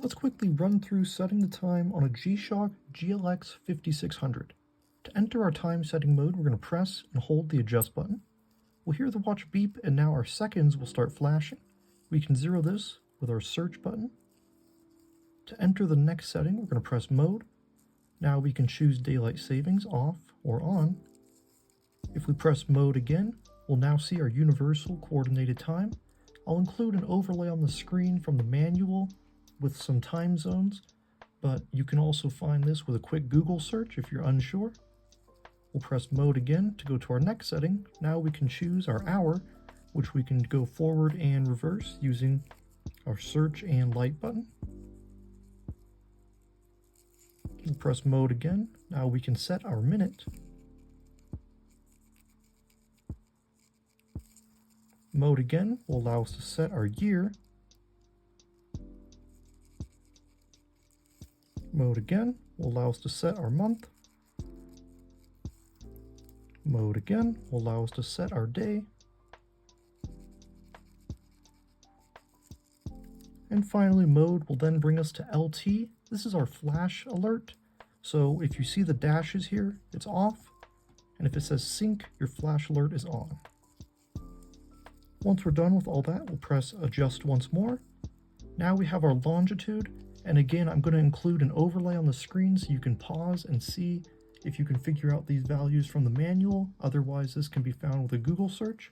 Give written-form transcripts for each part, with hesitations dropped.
Let's quickly run through setting the time on a G Shock GLX-5600. To enter our time setting mode, we're going to press and hold the adjust button. We'll hear the watch beep and now our seconds will start flashing. We can zero this with our search button. To enter the next setting, we're going to press mode. Now we can choose daylight savings off or on. If we press mode again, we'll now see our universal coordinated time. I'll include an overlay on the screen from the manual with some time zones, but you can also find this with a quick Google search if you're unsure. We'll press mode again to go to our next setting. Now we can choose our hour, which we can go forward and reverse using our search and light button. We'll press mode again. Now we can set our minute. Mode again will allow us to set our year. Mode again will allow us to set our month. Mode again will allow us to set our day. And finally, mode will then bring us to LT. This is our flash alert. So if you see the dashes here, it's off. And if it says sync, your flash alert is on. Once we're done with all that, we'll press adjust once more. Now we have our longitude. And again, I'm going to include an overlay on the screen so you can pause and see if you can figure out these values from the manual. Otherwise, this can be found with a Google search.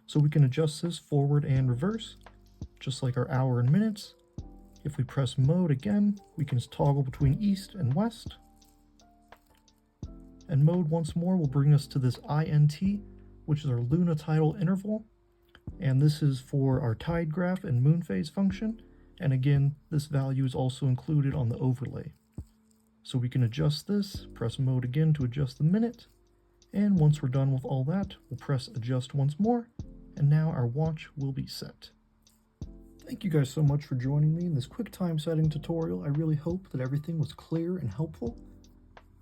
So we can adjust this forward and reverse, just like our hour and minutes. If we press mode again, we can toggle between east and west. And mode once more will bring us to this INT, which is our lunitidal interval. And this is for our tide graph and moon phase function. And again, this value is also included on the overlay. So we can adjust this, press mode again to adjust the minute. And once we're done with all that, we'll press adjust once more. And now our watch will be set. Thank you guys so much for joining me in this quick time setting tutorial. I really hope that everything was clear and helpful.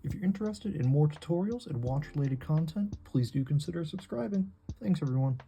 If you're interested in more tutorials and watch related content, please do consider subscribing. Thanks everyone.